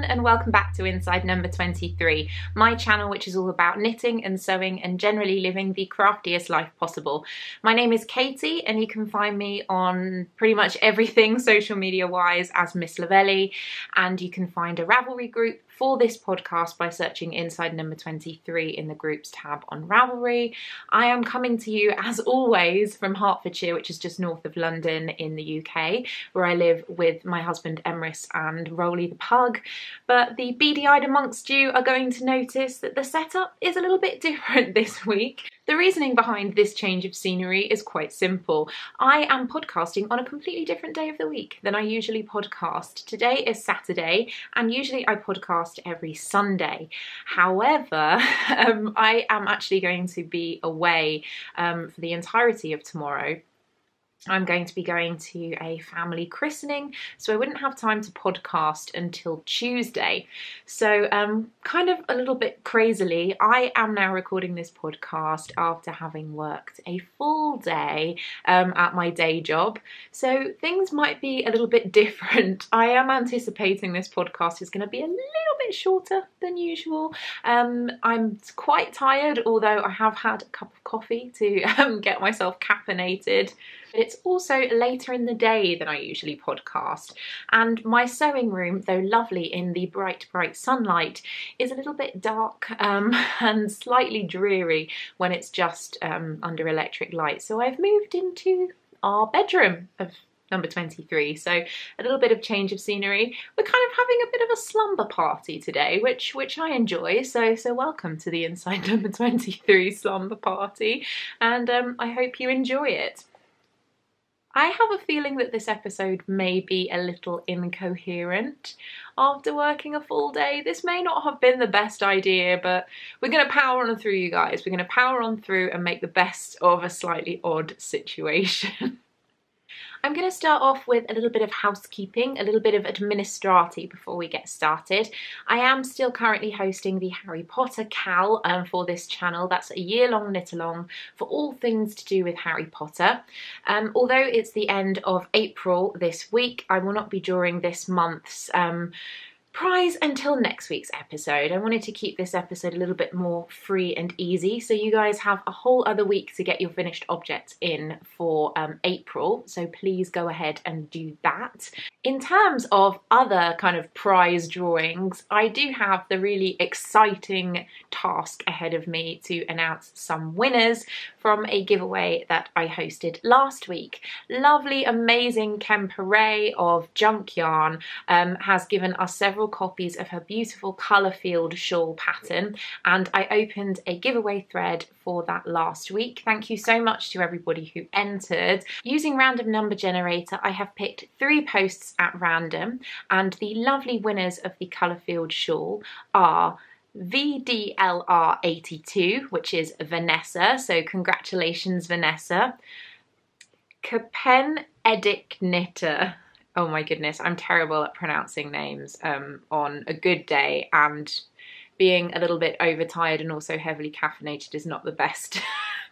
And welcome back to Inside number 23, my channel which is all about knitting and sewing and generally living the craftiest life possible. My name is Katie and you can find me on pretty much everything social media wise as misslavelli, and you can find a Ravelry group for this podcast by searching Inside number 23 in the groups tab on Ravelry. I am coming to you as always from Hertfordshire, which is just north of London in the UK, where I live with my husband Emrys and Rolly the pug. But the beady-eyed amongst you are going to notice that the setup is a little bit different this week. The reasoning behind this change of scenery is quite simple. I am podcasting on a completely different day of the week than I usually podcast. Today is Saturday and usually I podcast every Sunday. However, I am actually going to be away for the entirety of tomorrow. I'm going to be going to a family christening, so I wouldn't have time to podcast until Tuesday. So kind of a little bit crazily, I am now recording this podcast after having worked a full day at my day job. So things might be a little bit different. I am anticipating this podcast is going to be a little bit shorter than usual. I'm quite tired, although I have had a cup of coffee to get myself caffeinated. But it's also later in the day than I usually podcast, and my sewing room, though lovely in the bright sunlight, is a little bit dark and slightly dreary when it's just under electric light. So I've moved into our bedroom of number 23, so a little bit of change of scenery. We're kind of having a bit of a slumber party today, which I enjoy, so welcome to the Inside number 23 slumber party, and I hope you enjoy it. I have a feeling that this episode may be a little incoherent. After working a full day, this may not have been the best idea, but we're going to power on through, you guys. We're going to power on through and make the best of a slightly odd situation. I'm going to start off with a little bit of housekeeping, a little bit of administrati before we get started. I am still currently hosting the Harry Potter Cal for this channel. That's a year-long knit-along for all things to do with Harry Potter. Although it's the end of April this week, I will not be during this month's prize until next week's episode. I wanted to keep this episode a little bit more free and easy, so you guys have a whole other week to get your finished objects in for April, so please go ahead and do that. In terms of other kind of prize drawings, I do have the really exciting task ahead of me to announce some winners from a giveaway that I hosted last week. Lovely, amazing Kemperay of Junk Yarn has given us several copies of her beautiful colour-filled shawl pattern, and I opened a giveaway thread for that last week. Thank you so much to everybody who entered. Using random number generator, I have picked 3 posts at random, and the lovely winners of the colour-filled shawl are VDLR82, which is Vanessa, so congratulations Vanessa. Capen Edic Knitter. Oh my goodness, I'm terrible at pronouncing names on a good day, and being a little bit overtired and also heavily caffeinated is not the best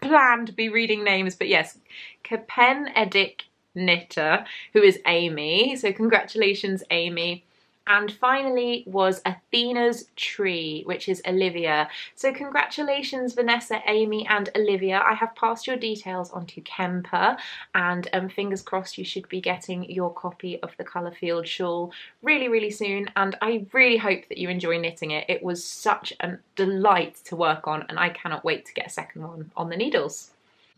plan to be reading names, but yes, Capen Edic Knitter, who is Amy, so congratulations Amy. And finally was Athena's Tree, which is Olivia. So congratulations Vanessa, Amy and Olivia. I have passed your details on to Kemper, and fingers crossed you should be getting your copy of the Colourfield shawl really, really soon. And I really hope that you enjoy knitting it. It was such a delight to work on, and I cannot wait to get a second one on the needles.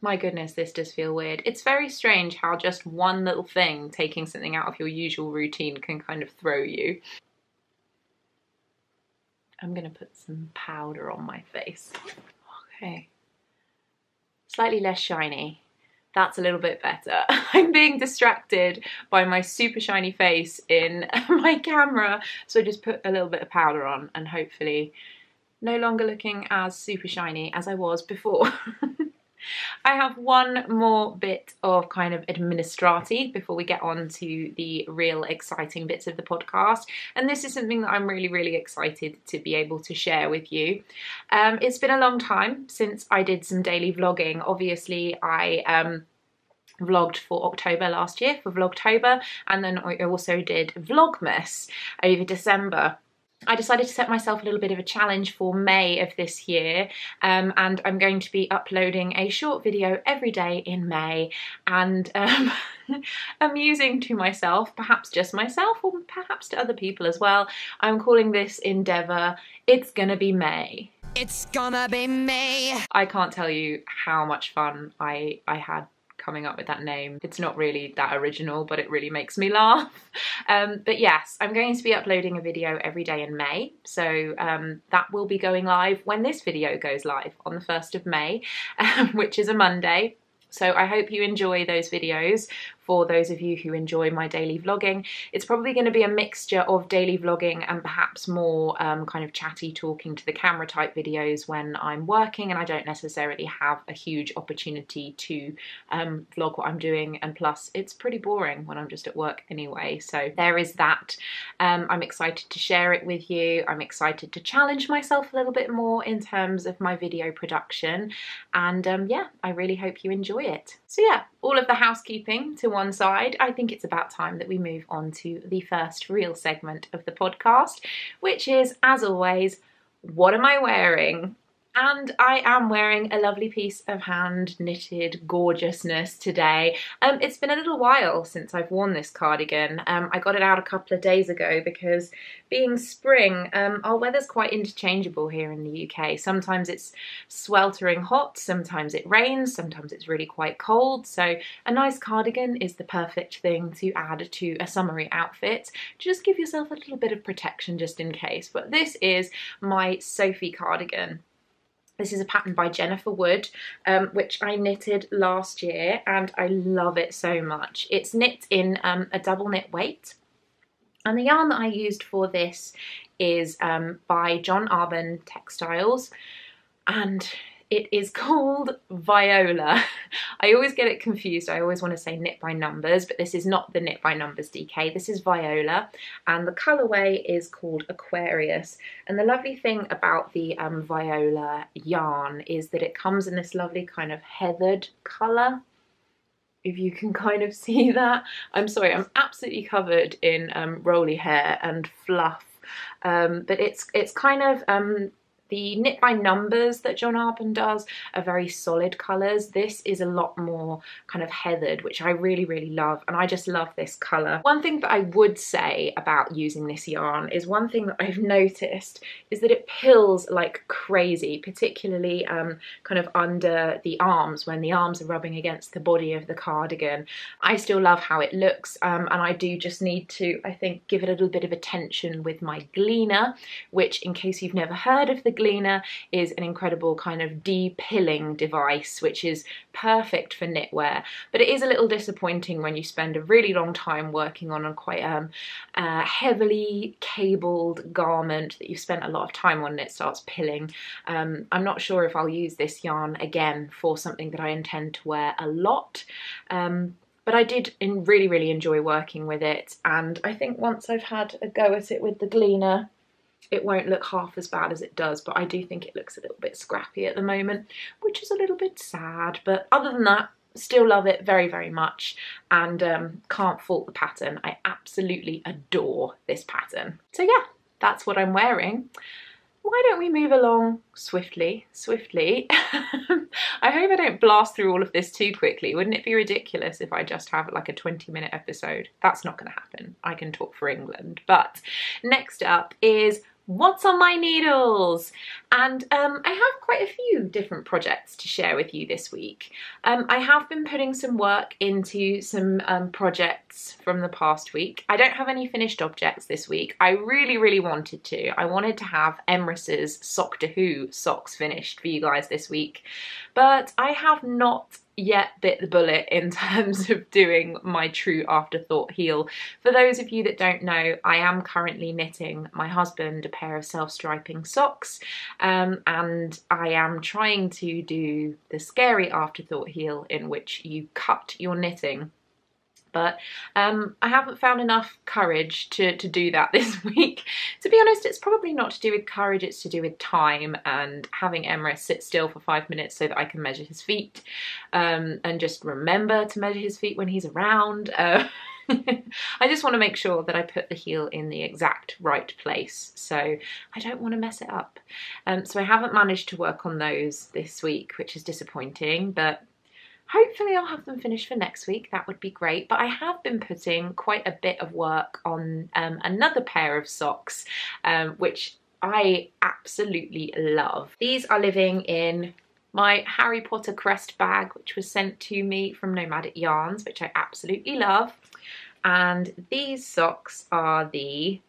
My goodness, this does feel weird. It's very strange how just one little thing, taking something out of your usual routine, can kind of throw you. I'm gonna put some powder on my face. Okay. Slightly less shiny. That's a little bit better. I'm being distracted by my super shiny face in my camera, so I just put a little bit of powder on and hopefully no longer looking as super shiny as I was before. I have one more bit of kind of administrati before we get on to the real exciting bits of the podcast. And this is something that I'm really, really excited to be able to share with you. It's been a long time since I did some daily vlogging. Obviously, I vlogged for October last year, for Vlogtober, and then I also did Vlogmas over December. I decided to set myself a little bit of a challenge for May of this year, and I'm going to be uploading a short video every day in May, and amusing to myself, perhaps just myself, or perhaps to other people as well, I'm calling this endeavour, It's Gonna Be May. It's gonna be May. I can't tell you how much fun I had coming up with that name. It's not really that original, but it really makes me laugh. But yes, I'm going to be uploading a video every day in May. So that will be going live when this video goes live on the 1st of May, which is a Monday. So I hope you enjoy those videos. For those of you who enjoy my daily vlogging, it's probably going to be a mixture of daily vlogging and perhaps more kind of chatty talking to the camera type videos when I'm working and I don't necessarily have a huge opportunity to vlog what I'm doing, and plus it's pretty boring when I'm just at work anyway. So there is that. I'm excited to share it with you. I'm excited to challenge myself a little bit more in terms of my video production, and yeah, I really hope you enjoy it. So yeah, all of the housekeeping to one side, I think it's about time that we move on to the first real segment of the podcast, which is, as always, what am I wearing? And I am wearing a lovely piece of hand knitted gorgeousness today. It's been a little while since I've worn this cardigan. I got it out a couple of days ago because being spring, our weather's quite interchangeable here in the UK. Sometimes it's sweltering hot, sometimes it rains, sometimes it's really quite cold. So a nice cardigan is the perfect thing to add to a summery outfit. Just give yourself a little bit of protection just in case. But this is my Sophie cardigan. This is a pattern by Jennifer Wood, which I knitted last year, and I love it so much. It's knit in a double knit weight, and the yarn that I used for this is by John Arbon textiles, and it is called Viola. I always get it confused. I always want to say knit by numbers, but this is not the knit by numbers DK. This is Viola, and the colourway is called Aquarius. And the lovely thing about the Viola yarn is that it comes in this lovely kind of heathered colour, if you can kind of see that. I'm sorry, I'm absolutely covered in rolly hair and fluff, but it's kind of the knit by numbers that John Arbon does are very solid colours. This is a lot more kind of heathered, which I really, really love, and I just love this colour. One thing that I would say about using this yarn is one thing that I've noticed is that it pills like crazy, particularly kind of under the arms when the arms are rubbing against the body of the cardigan. I still love how it looks, and I do just need to, I think, give it a little bit of attention with my gleaner, which, in case you've never heard of the gleaner, is an incredible kind of de-pilling device which is perfect for knitwear, but it is a little disappointing when you spend a really long time working on a quite heavily cabled garment that you've spent a lot of time on and it starts pilling. I'm not sure if I'll use this yarn again for something that I intend to wear a lot, but I did really, really enjoy working with it, and I think once I've had a go at it with the gleaner, it won't look half as bad as it does, but I do think it looks a little bit scrappy at the moment, which is a little bit sad. But other than that, still love it very, very much, and can't fault the pattern. I absolutely adore this pattern. So yeah, that's what I'm wearing. Why don't we move along swiftly? I hope I don't blast through all of this too quickly. Wouldn't it be ridiculous if I just have like a 20-minute episode? That's not going to happen. I can talk for England. But next up is what's on my needles, and I have quite a few different projects to share with you this week. I have been putting some work into some projects from the past week. I don't have any finished objects this week. I really wanted to. I wanted to have Emrys's Sock to Who socks finished for you guys this week, but I have not yet bit the bullet in terms of doing my true afterthought heel. For those of you that don't know, I am currently knitting my husband a pair of self-striping socks, and I am trying to do the scary afterthought heel in which you cut your knitting. But I haven't found enough courage to do that this week. To be honest, it's probably not to do with courage, it's to do with time and having Emrys sit still for 5 minutes so that I can measure his feet, and just remember to measure his feet when he's around. I just want to make sure that I put the heel in the exact right place, so I don't want to mess it up. So I haven't managed to work on those this week, which is disappointing, but hopefully I'll have them finished for next week. That would be great. But I have been putting quite a bit of work on another pair of socks, which I absolutely love. These are living in my Harry Potter crest bag, which was sent to me from Nomadic Yarns, which I absolutely love. And these socks are the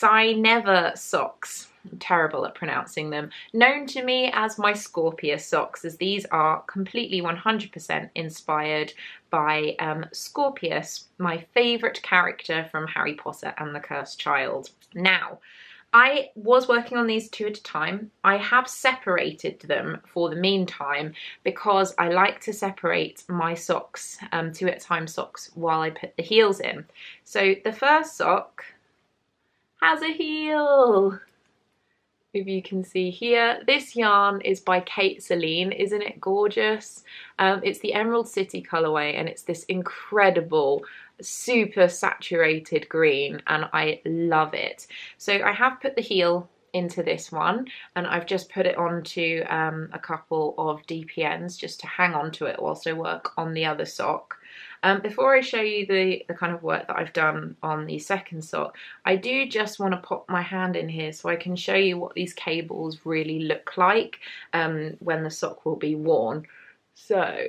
Never socks. I'm terrible at pronouncing them. Known to me as my Scorpious socks, as these are completely 100% inspired by Scorpius, my favourite character from Harry Potter and the Cursed Child. Now, I was working on these 2 at a time. I have separated them for the meantime because I like to separate my socks, 2 at a time socks, while I put the heels in. So the first sock has a heel, if you can see here. This yarn is by Kate Celine. Isn't it gorgeous? It's the Emerald City colourway, and it's this incredible, super saturated green, and I love it. So I have put the heel into this one, and I've just put it onto a couple of DPNs just to hang on to it whilst I work on the other sock. Before I show you the kind of work that I've done on the second sock, I do just want to pop my hand in here so I can show you what these cables really look like when the sock will be worn. So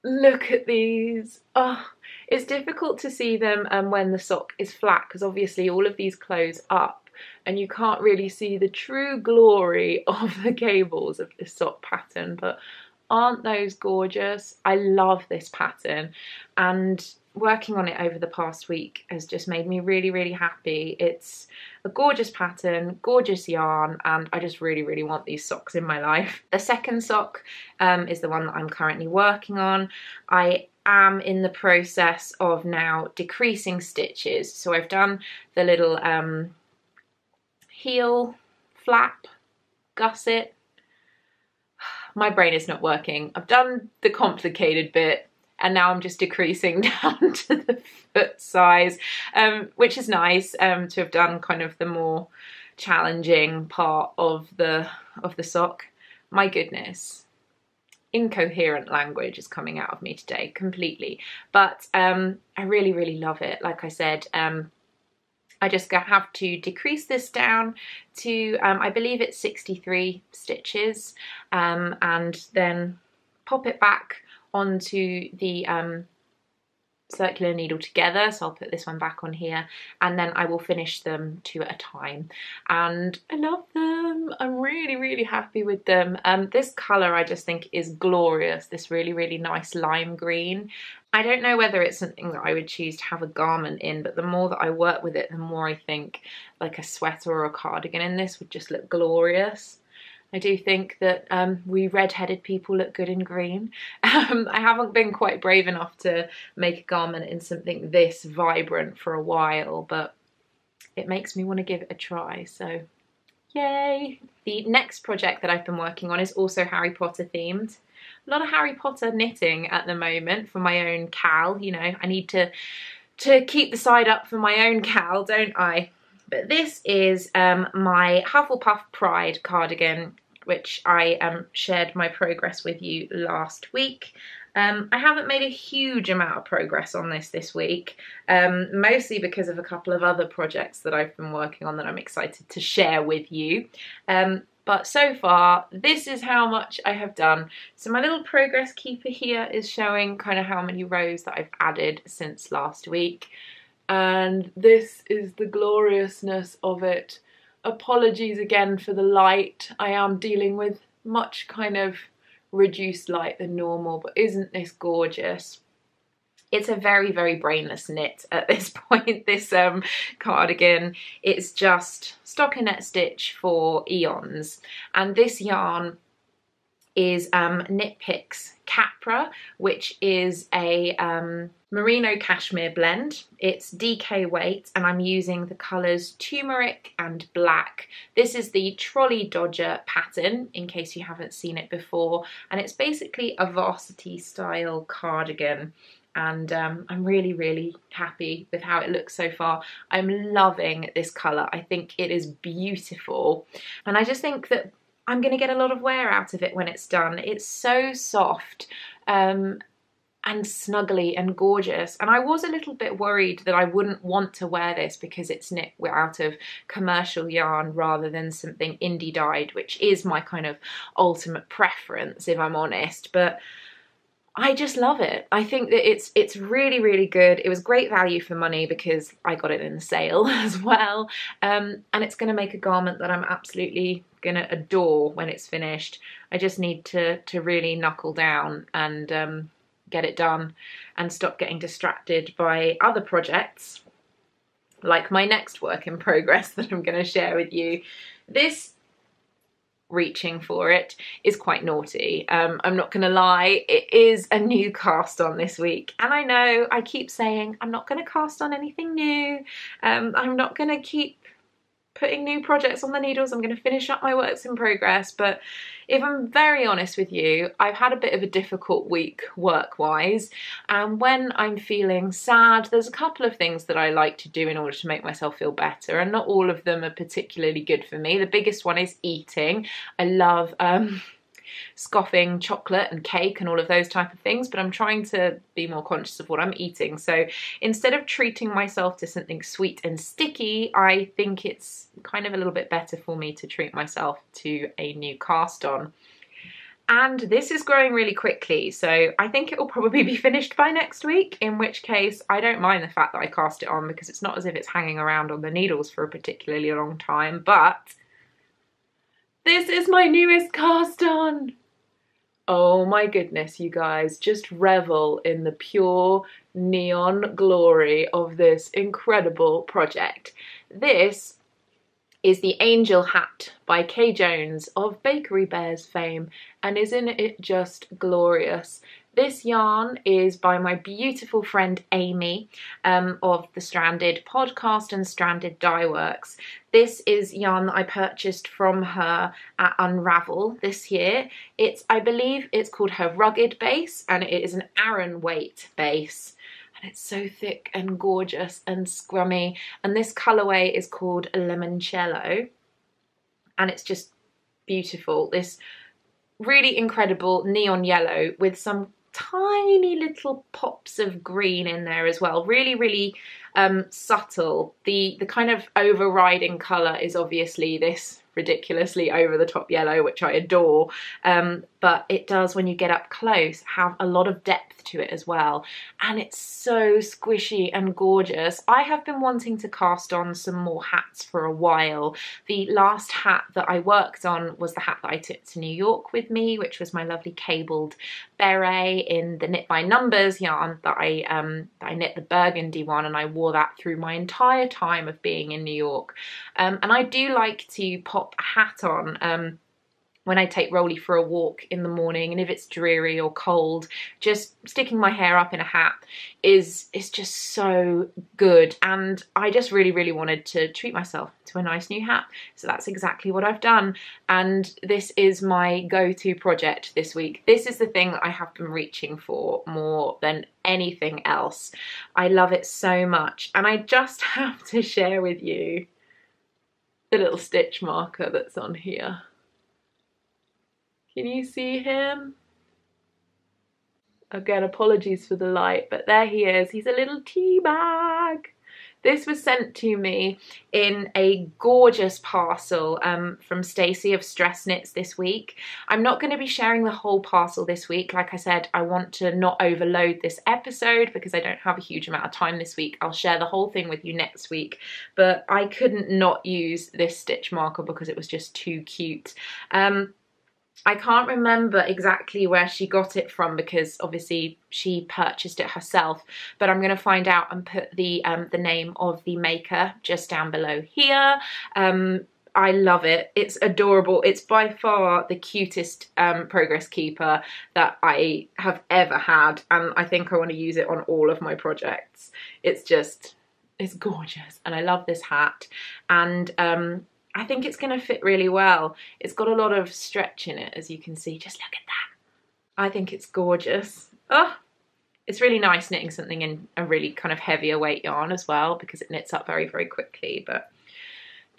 look at these. Oh, it's difficult to see them when the sock is flat because obviously all of these close up and you can't really see the true glory of the cables of this sock pattern, but aren't those gorgeous? I love this pattern, and working on it over the past week has just made me really, really happy. It's a gorgeous pattern, gorgeous yarn, and I just really, really want these socks in my life. The second sock is the one that I'm currently working on. I am in the process of now decreasing stitches. So I've done the little heel flap, gusset. My brain is not working. I've done the complicated bit and now I'm just decreasing down to the foot size, which is nice to have done kind of the more challenging part of the sock. My goodness, incoherent language is coming out of me today completely, but I really, really love it. Like I said, I just have to decrease this down to, I believe it's 63 stitches, and then pop it back onto the circular needle together. So I'll put this one back on here, and then I will finish them 2 at a time. And I love them. I'm really, really happy with them. This colour I just think is glorious, this really, really nice lime green. I don't know whether it's something that I would choose to have a garment in, but the more that I work with it, the more I think like a sweater or a cardigan in this would just look glorious. I do think that we red-headed people look good in green. I haven't been quite brave enough to make a garment in something this vibrant for a while, but it makes me want to give it a try, so yay! The next project that I've been working on is also Harry Potter themed. A lot of Harry Potter knitting at the moment for my own Cal. You know, I need to keep the side up for my own Cal, don't I? But this is my Hufflepuff Pride cardigan, which I shared my progress with you last week. I haven't made a huge amount of progress on this week, mostly because of a couple of other projects that I've been working on that I'm excited to share with you. But so far, this is how much I have done. So my little progress keeper here is showing kind of how many rows that I've added since last week. And this is the gloriousness of it. Apologies again for the light. I am dealing with much kind of reduced light than normal, but isn't this gorgeous? It's a very, very brainless knit at this point, this cardigan. It's just stockinette stitch for eons. And this yarn is Knit Picks Capra, which is a merino cashmere blend. It's DK weight, and I'm using the colours turmeric and black. This is the Trolley Dodger pattern, in case you haven't seen it before, and it's basically a varsity style cardigan. And I'm really, really happy with how it looks so far. I'm loving this colour. I think it is beautiful, and I just think that I'm going to get a lot of wear out of it when it's done. It's so soft and snuggly and gorgeous, and I was a little bit worried that I wouldn't want to wear this because it's knit out of commercial yarn rather than something indie dyed, which is my kind of ultimate preference, if I'm honest. But I just love it. I think that it's really, really good. It was great value for money because I got it in the sale as well. And it's going to make a garment that I'm absolutely going to adore when it's finished. I just need to really knuckle down and get it done and stop getting distracted by other projects, like my next work in progress that I'm going to share with you. This reaching for it is quite naughty. I'm not gonna lie, it is a new cast on this week, and I know I keep saying I'm not gonna cast on anything new. I'm not gonna keep putting new projects on the needles. I'm going to finish up my works in progress, but if I'm very honest with you, I've had a bit of a difficult week work-wise, and when I'm feeling sad, there's a couple of things that I like to do in order to make myself feel better, and not all of them are particularly good for me. The biggest one is eating. I love scoffing chocolate and cake and all of those type of things, but I'm trying to be more conscious of what I'm eating. So instead of treating myself to something sweet and sticky, I think it's kind of a little bit better for me to treat myself to a new cast on. And this is growing really quickly, so I think it will probably be finished by next week, in which case I don't mind the fact that I cast it on, because it's not as if it's hanging around on the needles for a particularly long time. But this is my newest cast on. Oh my goodness, you guys, just revel in the pure neon glory of this incredible project. This is the Angel Hat by Kay Jones of Bakery Bears fame, and isn't it just glorious? This yarn is by my beautiful friend Amy of the Stranded podcast and Stranded Dye Works. This is yarn that I purchased from her at Unravel this year. I believe it's called her Rugged base, and it is an Aran weight base. And it's so thick and gorgeous and scrummy. And this colourway is called Limoncello, and it's just beautiful. This really incredible neon yellow with some tiny little pops of green in there as well. Really, really subtle. The kind of overriding colour is obviously this ridiculously over the top yellow, which I adore, but it does, when you get up close, have a lot of depth to it as well, and it's so squishy and gorgeous. I have been wanting to cast on some more hats for a while. The last hat that I worked on was the hat that I took to New York with me, which was my lovely cabled beret in the Knit by Numbers yarn that I knit, the burgundy one, and I wore that through my entire time of being in New York. And I do like to pop a hat on when I take Rolly for a walk in the morning, and if it's dreary or cold, just sticking my hair up in a hat is just so good. And I just really, really wanted to treat myself to a nice new hat, so that's exactly what I've done. And this is my go-to project this week. This is the thing that I have been reaching for more than anything else. I love it so much, and I just have to share with you the little stitch marker that's on here. Can you see him? Again, apologies for the light, but there he is. He's a little tea bag. This was sent to me in a gorgeous parcel from Stacey of Stress Knits this week. I'm not going to be sharing the whole parcel this week. Like I said, I want to not overload this episode because I don't have a huge amount of time this week. I'll share the whole thing with you next week, but I couldn't not use this stitch marker because it was just too cute. I can't remember exactly where she got it from because obviously she purchased it herself, but I'm going to find out and put the name of the maker just down below here. I love it. It's adorable. It's by far the cutest progress keeper that I have ever had, and I think I want to use it on all of my projects. It's gorgeous, and I love this hat, and I think it's going to fit really well. It's got a lot of stretch in it, as you can see. Just look at that. I think it's gorgeous. Oh, it's really nice knitting something in a really kind of heavier weight yarn as well, because it knits up very, very quickly. But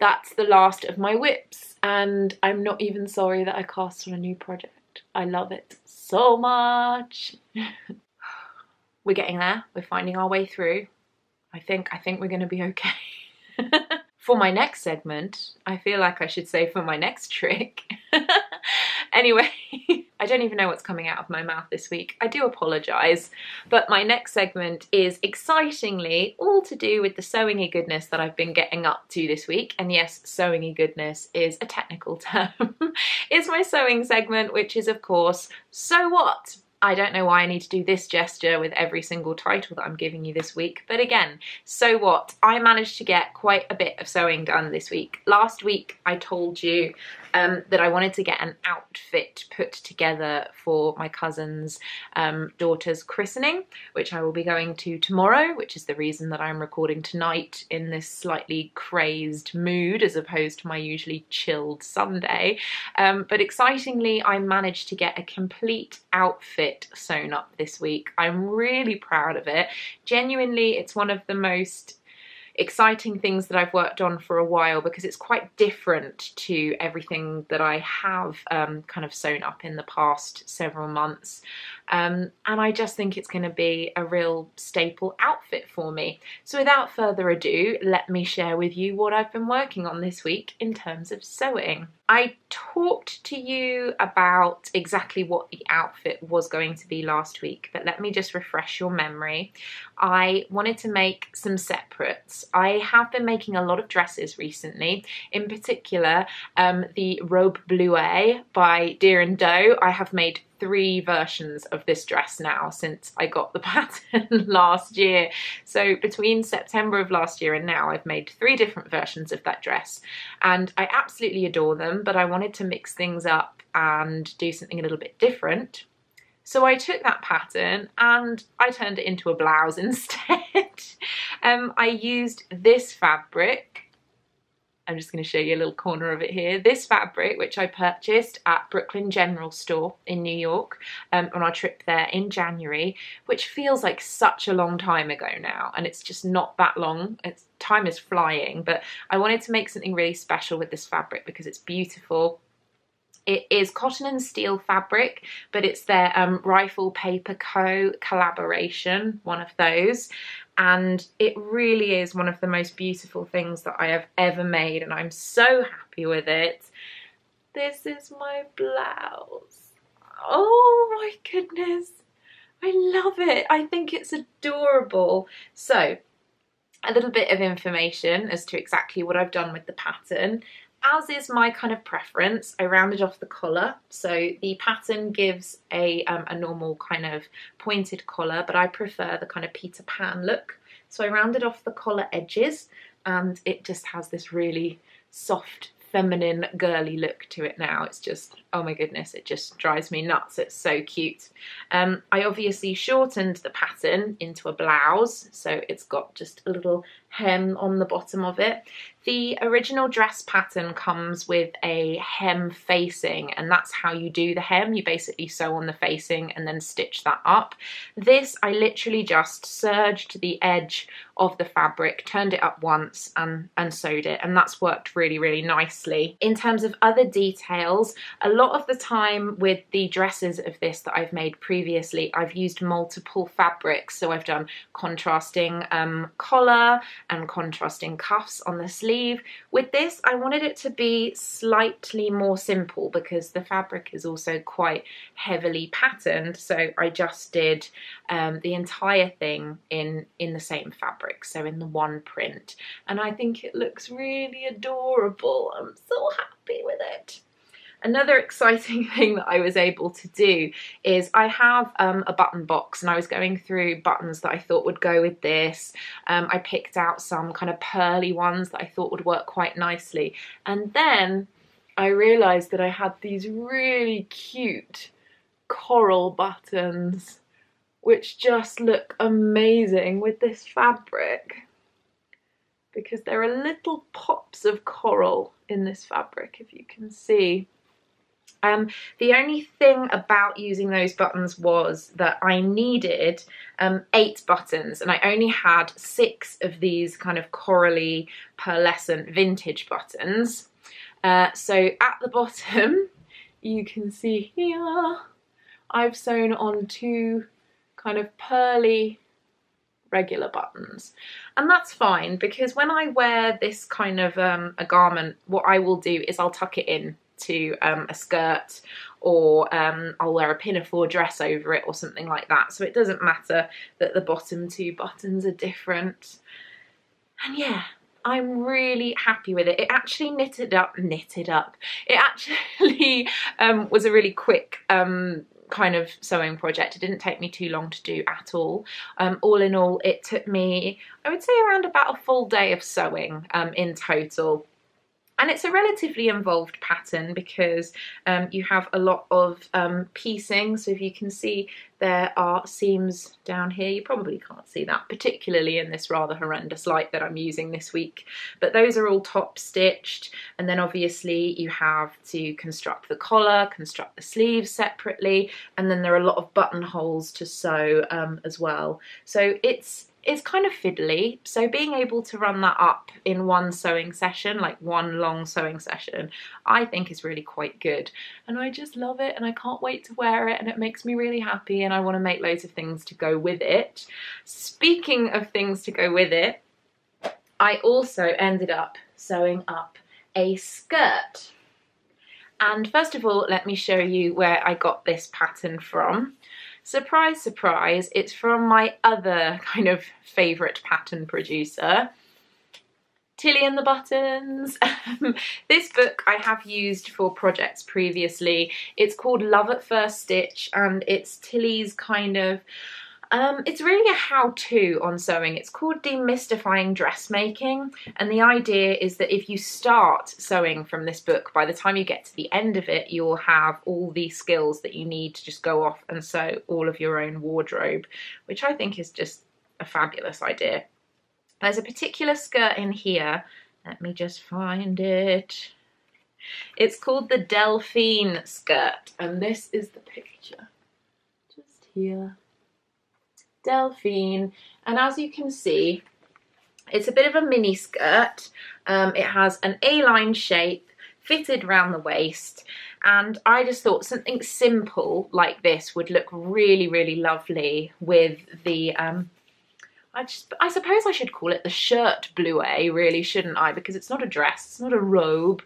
that's the last of my whips, and I'm not even sorry that I cast on a new project. I love it so much. We're getting there. We're finding our way through. I think we're going to be okay. For my next segment, I feel like I should say for my next trick. Anyway, I don't even know what's coming out of my mouth this week. I do apologise, but my next segment is excitingly all to do with the sewing-y goodness that I've been getting up to this week. And yes, sewing-y goodness is a technical term. It's my sewing segment, which is of course, So What? I don't know why I need to do this gesture with every single title that I'm giving you this week, but again, so what? I managed to get quite a bit of sewing done this week. Last week I told you that I wanted to get an outfit put together for my cousin's daughter's christening, which I will be going to tomorrow, which is the reason that I'm recording tonight in this slightly crazed mood as opposed to my usually chilled Sunday. But excitingly, I managed to get a complete outfit sewn up this week. I'm really proud of it. Genuinely, it's one of the most exciting things that I've worked on for a while because it's quite different to everything that I have kind of sewn up in the past several months. And I just think it's going to be a real staple outfit for me. So without further ado, let me share with you what I've been working on this week in terms of sewing. I talked to you about exactly what the outfit was going to be last week, but let me just refresh your memory. I wanted to make some separates. I have been making a lot of dresses recently, in particular the Robe Bleuet by Deer and Doe. I have made 3 versions of this dress now since I got the pattern last year. So between September of last year and now, I've made 3 different versions of that dress, and I absolutely adore them, but I wanted to mix things up and do something a little bit different. So I took that pattern and I turned it into a blouse instead. I used this fabric. I'm just going to show you a little corner of it here. This fabric, which I purchased at Brooklyn General Store in New York on our trip there in January, which feels like such a long time ago now, and it's just not that long. Time is flying, but I wanted to make something really special with this fabric because it's beautiful. It is cotton and steel fabric, but it's their Rifle Paper Co. collaboration, one of those. And it really is one of the most beautiful things that I have ever made, and I'm so happy with it. This is my blouse. Oh my goodness. I love it. I think it's adorable. So, a little bit of information as to exactly what I've done with the pattern. As is my kind of preference, I rounded off the collar. So the pattern gives a normal kind of pointed collar, but I prefer the kind of Peter Pan look. So I rounded off the collar edges, and it just has this really soft, feminine, girly look to it now. It's just, oh my goodness, it just drives me nuts. It's so cute. I obviously shortened the pattern into a blouse, so it's got just a little hem on the bottom of it. The original dress pattern comes with a hem facing, and that's how you do the hem. You basically sew on the facing and then stitch that up. This, I literally just serged the edge of the fabric, turned it up once and sewed it, and that's worked really, really nicely. In terms of other details, a lot of the time with the dresses of this that I've made previously, I've used multiple fabrics. So I've done contrasting collar and contrasting cuffs on the sleeve. With this, I wanted it to be slightly more simple because the fabric is also quite heavily patterned. So I just did the entire thing in the same fabric, so in the one print. And I think it looks really adorable. I'm so happy with it. Another exciting thing that I was able to do is I have a button box, and I was going through buttons that I thought would go with this. I picked out some kind of pearly ones that I thought would work quite nicely, and then I realised that I had these really cute coral buttons which just look amazing with this fabric, because there are little pops of coral in this fabric, if you can see. The only thing about using those buttons was that I needed 8 buttons, and I only had 6 of these kind of corally pearlescent vintage buttons. So at the bottom, you can see here, I've sewn on 2 kind of pearly regular buttons, and that's fine, because when I wear this kind of a garment, what I will do is I'll tuck it in to a skirt, or I'll wear a pinafore dress over it or something like that, so it doesn't matter that the bottom 2 buttons are different. And yeah, I'm really happy with it. It actually knitted up. It actually was a really quick kind of sewing project. It didn't take me too long to do at all. All in all, it took me, I would say, around about a full day of sewing in total. And it's a relatively involved pattern because you have a lot of piecing. So if you can see, there are seams down here. You probably can't see that, particularly in this rather horrendous light that I'm using this week. But those are all top stitched. And then obviously you have to construct the collar, construct the sleeves separately. And then there are a lot of buttonholes to sew as well. So it's kind of fiddly, so being able to run that up in one sewing session, like one long sewing session, I think is really quite good. And I just love it, and I can't wait to wear it, and it makes me really happy, and I want to make loads of things to go with it. Speaking of things to go with it, I also ended up sewing up a skirt. And first of all, let me show you where I got this pattern from. Surprise, surprise, it's from my other kind of favourite pattern producer, Tilly and the Buttons. This book I have used for projects previously. It's called Love at First Stitch, and it's Tilly's kind of, it's really a how-to on sewing. It's called Demystifying Dressmaking, and the idea is that if you start sewing from this book, by the time you get to the end of it, you'll have all the skills that you need to just go off and sew all of your own wardrobe, which I think is just a fabulous idea. There's a particular skirt in here. Let me just find it. It's called the Delphine skirt, and this is the picture just here. Delphine, and as you can see, it's a bit of a mini skirt. It has an A-line shape, fitted round the waist, and I just thought something simple like this would look really, really lovely with the I suppose I should call it the shirt Bleuet, really, shouldn't I? Because it's not a dress, it's not a robe.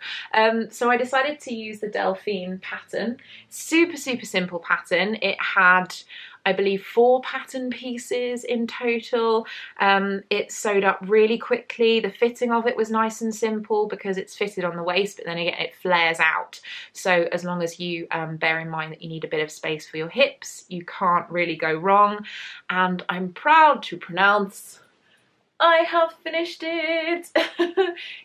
So I decided to use the Delphine pattern. Super, super simple pattern. It had, I believe, 4 pattern pieces in total. It sewed up really quickly. The fitting of it was nice and simple because it's fitted on the waist, but then again it flares out. So as long as you bear in mind that you need a bit of space for your hips, you can't really go wrong. And I'm proud to pronounce I have finished it.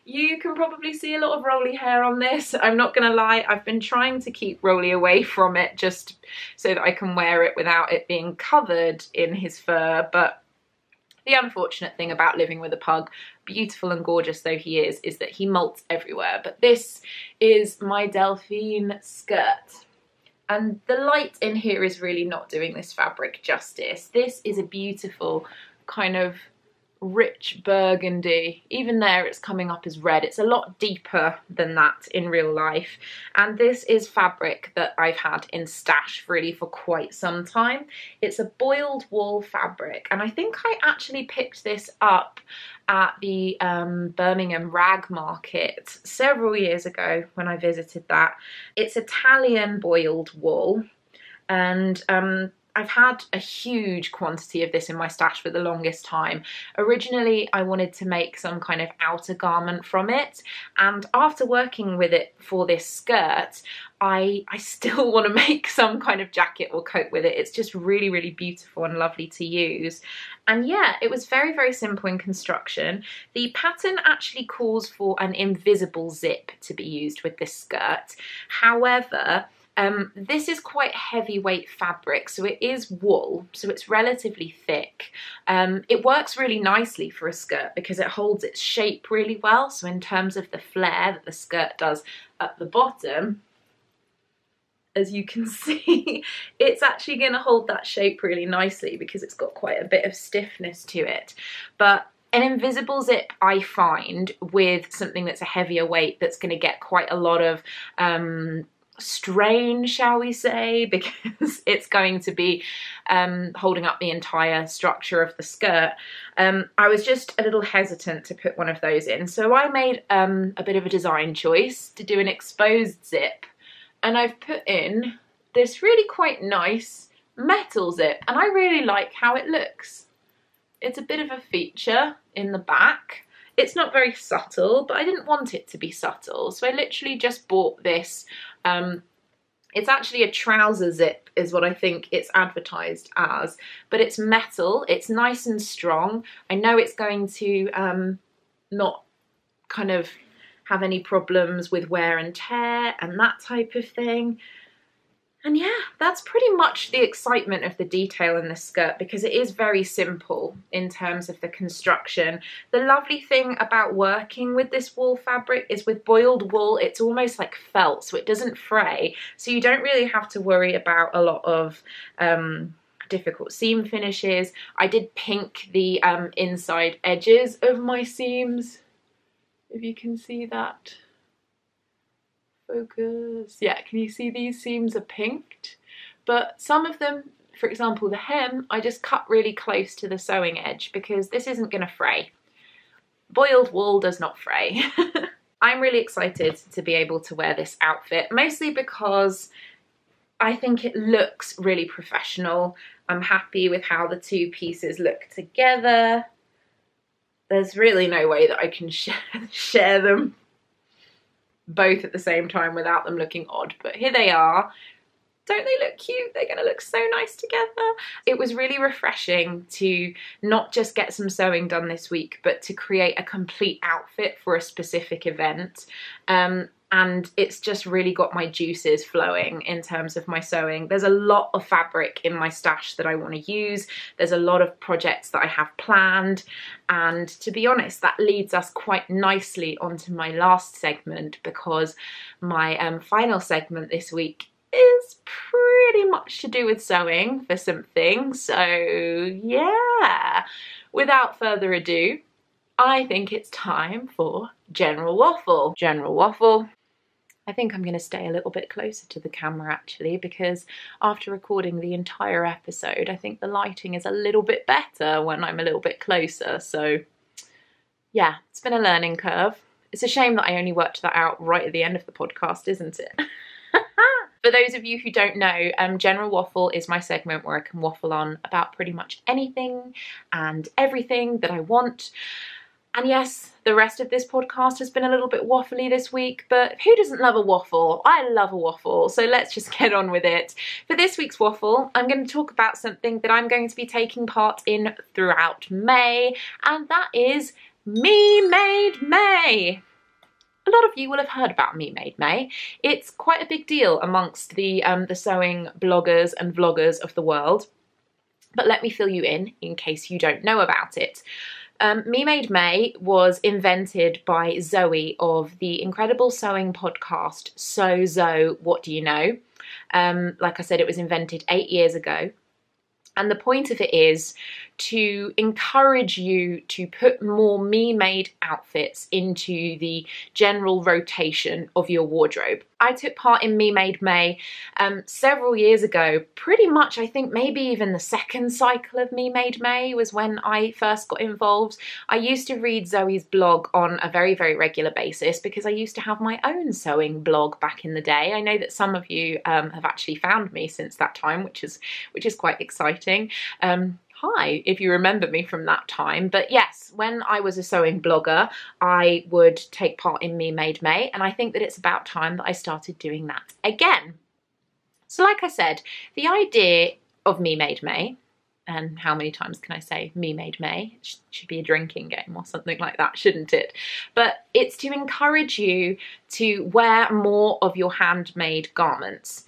You can probably see a lot of Rolly hair on this. I'm not gonna lie, I've been trying to keep Rolly away from it just so that I can wear it without it being covered in his fur, but the unfortunate thing about living with a pug, beautiful and gorgeous though he is that he molts everywhere. But this is my Delphine skirt. And the light in here is really not doing this fabric justice. This is a beautiful kind of rich burgundy. Even there it's coming up as red. It's a lot deeper than that in real life, and this is fabric that I've had in stash really for quite some time. It's a boiled wool fabric, and I think I actually picked this up at the Birmingham rag market several years ago when I visited that. It's Italian boiled wool, and I've had a huge quantity of this in my stash for the longest time. Originally, I wanted to make some kind of outer garment from it, and after working with it for this skirt, I still want to make some kind of jacket or coat with it. It's just really, really beautiful and lovely to use. And yeah, it was very, very simple in construction. The pattern actually calls for an invisible zip to be used with this skirt. However, this is quite heavyweight fabric, so it is wool, so it's relatively thick. It works really nicely for a skirt because it holds its shape really well. So in terms of the flare that the skirt does at the bottom, as you can see, it's actually going to hold that shape really nicely because it's got quite a bit of stiffness to it. But an invisible zip, I find, with something that's a heavier weight, that's going to get quite a lot of strain, shall we say, because it's going to be holding up the entire structure of the skirt. I was just a little hesitant to put one of those in, so I made a bit of a design choice to do an exposed zip, and I've put in this really quite nice metal zip, and I really like how it looks. It's a bit of a feature in the back. It's not very subtle, but I didn't want it to be subtle, so I literally just bought this. It's actually a trouser zip is what I think it's advertised as, but it's metal, it's nice and strong. I know it's going to not kind of have any problems with wear and tear and that type of thing. And yeah, that's pretty much the excitement of the detail in this skirt, because it is very simple in terms of the construction. The lovely thing about working with this wool fabric is with boiled wool, it's almost like felt, so it doesn't fray. So you don't really have to worry about a lot of difficult seam finishes. I did pink the inside edges of my seams, if you can see that. Focus. Yeah, can you see these seams are pinked? But some of them, for example the hem, I just cut really close to the sewing edge because this isn't going to fray. Boiled wool does not fray. I'm really excited to be able to wear this outfit, mostly because I think it looks really professional. I'm happy with how the two pieces look together. There's really no way that I can share them both at the same time without them looking odd, but here they are. Don't they look cute? They're gonna look so nice together. It was really refreshing to not just get some sewing done this week, but to create a complete outfit for a specific event. And it's just really got my juices flowing in terms of my sewing. There's a lot of fabric in my stash that I want to use. There's a lot of projects that I have planned. And to be honest, that leads us quite nicely onto my last segment, because my final segment this week is pretty much to do with sewing for something. So yeah, without further ado, I think it's time for General Waffle. General Waffle. I think I'm going to stay a little bit closer to the camera actually, because after recording the entire episode, I think the lighting is a little bit better when I'm a little bit closer. So yeah, it's been a learning curve. It's a shame that I only worked that out right at the end of the podcast, isn't it? For those of you who don't know, General Waffle is my segment where I can waffle on about pretty much anything and everything that I want. And yes, the rest of this podcast has been a little bit waffly this week, but who doesn't love a waffle? I love a waffle, so let's just get on with it. For this week's waffle, I'm going to talk about something that I'm going to be taking part in throughout May, and that is Me Made May. A lot of you will have heard about Me Made May. It's quite a big deal amongst the sewing bloggers and vloggers of the world, but let me fill you in case you don't know about it. Me Made May was invented by Zoe of the incredible sewing podcast So Zoe, What Do You Know? Like I said, it was invented 8 years ago. And the point of it is to encourage you to put more me-made outfits into the general rotation of your wardrobe. I took part in Me Made May several years ago, pretty much I think maybe even the second cycle of Me Made May was when I first got involved. I used to read Zoe's blog on a very, very regular basis because I used to have my own sewing blog back in the day. I know that some of you have actually found me since that time, which is quite exciting. Hi, if you remember me from that time. But yes, when I was a sewing blogger, I would take part in Me Made May, and I think that it's about time that I started doing that again. So like I said, the idea of Me Made May, and how many times can I say Me Made May? It should be a drinking game or something like that, shouldn't it? But it's to encourage you to wear more of your handmade garments.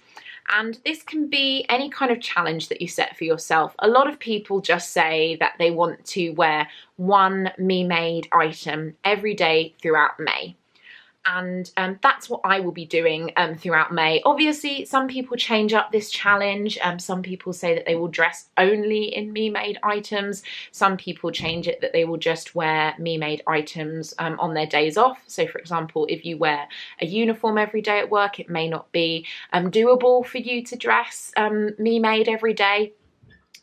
And this can be any kind of challenge that you set for yourself. A lot of people just say that they want to wear one me-made item every day throughout May. And that's what I will be doing throughout May. Obviously, some people change up this challenge. Some people say that they will dress only in me-made items. Some people change it that they will just wear me-made items on their days off. So for example, if you wear a uniform every day at work, it may not be doable for you to dress me-made every day.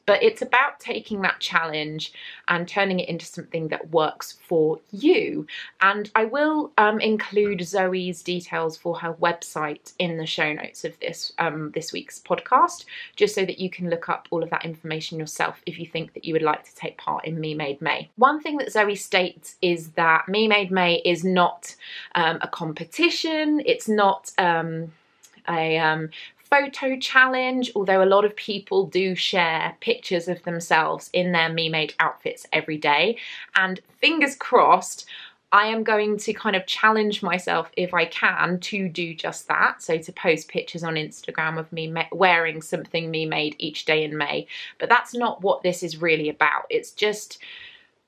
But it's about taking that challenge and turning it into something that works for you. And I will include Zoe's details for her website in the show notes of this week's podcast, just so that you can look up all of that information yourself if you think that you would like to take part in Me Made May. One thing that Zoe states is that Me Made May is not a competition. It's not a photo challenge, although a lot of people do share pictures of themselves in their me-made outfits every day. And fingers crossed, I am going to kind of challenge myself, if I can, to do just that. So to post pictures on Instagram of me wearing something me-made each day in May. But that's not what this is really about. It's just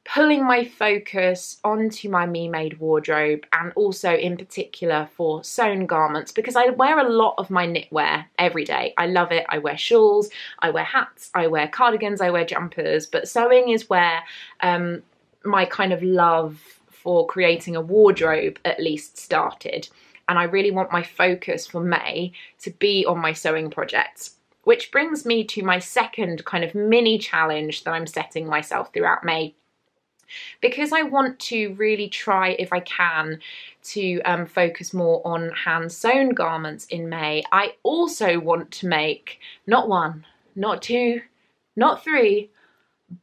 pulling my focus onto my me-made wardrobe, and also in particular for sewn garments, because I wear a lot of my knitwear every day. I love it. I wear shawls, I wear hats, I wear cardigans, I wear jumpers, but sewing is where my kind of love for creating a wardrobe at least started. And I really want my focus for May to be on my sewing projects. Which brings me to my second kind of mini challenge that I'm setting myself throughout May. Because I want to really try, if I can, to focus more on hand sewn garments in May, I also want to make not one, not two, not three,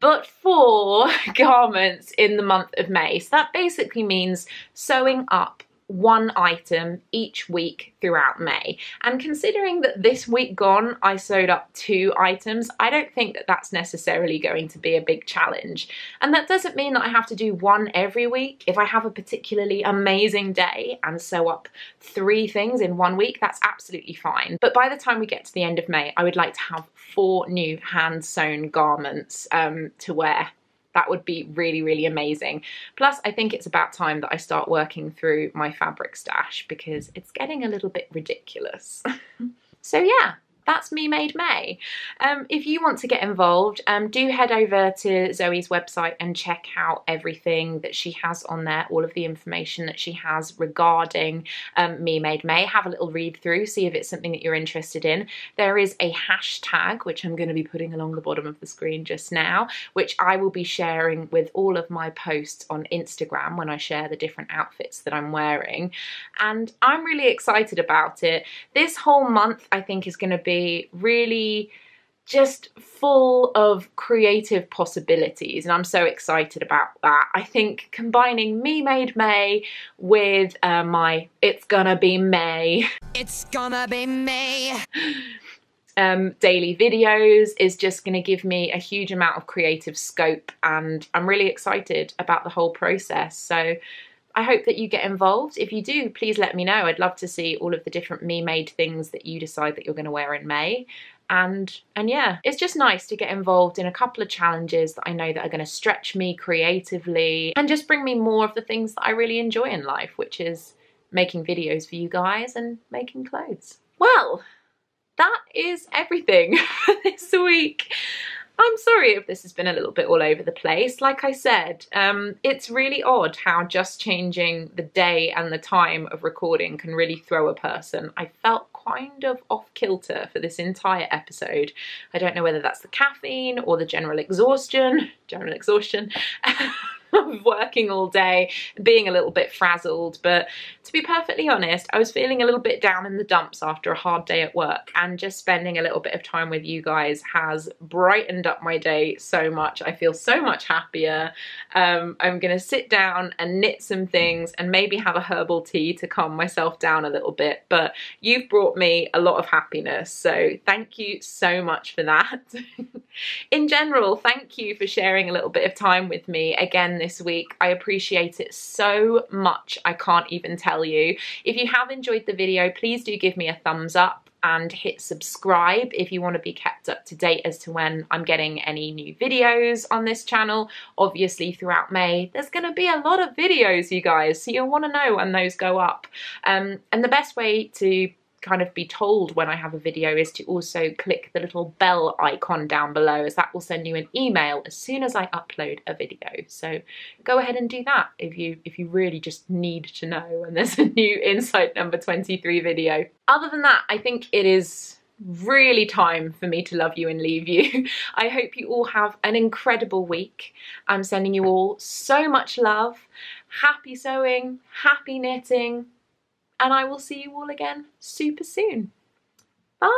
but 4 garments in the month of May. So that basically means sewing up one item each week throughout May. And considering that this week gone I sewed up 2 items, I don't think that that's necessarily going to be a big challenge. And that doesn't mean that I have to do one every week. If I have a particularly amazing day and sew up 3 things in 1 week, that's absolutely fine. But by the time we get to the end of May, I would like to have 4 new hand sewn garments to wear. That would be really, really amazing. Plus, I think it's about time that I start working through my fabric stash because it's getting a little bit ridiculous. So yeah, that's Me Made May. If you want to get involved, do head over to Zoe's website and check out everything that she has on there, all of the information that she has regarding Me Made May. Have a little read through, see if it's something that you're interested in. There is a hashtag, which I'm going to be putting along the bottom of the screen just now, which I will be sharing with all of my posts on Instagram when I share the different outfits that I'm wearing. And I'm really excited about it. This whole month, I think, is going to be really just full of creative possibilities, and I'm so excited about that. I think combining Me Made May with my It's Gonna Be May, it's gonna be May daily videos is just going to give me a huge amount of creative scope, and I'm really excited about the whole process. So I hope that you get involved. If you do, please let me know. I'd love to see all of the different me-made things that you decide that you're going to wear in May. And yeah, it's just nice to get involved in a couple of challenges that I know that are going to stretch me creatively and just bring me more of the things that I really enjoy in life, which is making videos for you guys and making clothes. Well, that is everything for this week. I'm sorry if this has been a little bit all over the place. Like I said, it's really odd how just changing the day and the time of recording can really throw a person. I felt kind of off kilter for this entire episode. I don't know whether that's the caffeine or the general exhaustion of working all day, being a little bit frazzled, but to be perfectly honest, I was feeling a little bit down in the dumps after a hard day at work, and just spending a little bit of time with you guys has brightened up my day so much. I feel so much happier. I'm gonna sit down and knit some things and maybe have a herbal tea to calm myself down a little bit, but you've brought me a lot of happiness, so thank you so much for that. In general, thank you for sharing a little bit of time with me again this week. I appreciate it so much, I can't even tell you. If you have enjoyed the video, please do give me a thumbs up and hit subscribe if you want to be kept up to date as to when I'm getting any new videos on this channel. Obviously throughout May there's going to be a lot of videos, you guys, so you'll want to know when those go up. And the best way to kind of be told when I have a video is to also click the little bell icon down below, as that will send you an email as soon as I upload a video. So go ahead and do that if you really just need to know when there's a new Inside number 23 video. Other than that, I think it is really time for me to love you and leave you. I hope you all have an incredible week. I'm sending you all so much love. Happy sewing, happy knitting, and I will see you all again super soon. Bye!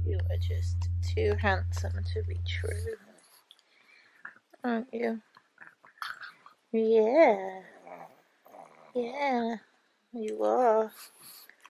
You are just too handsome to be true, aren't you? Yeah. Yeah, you are.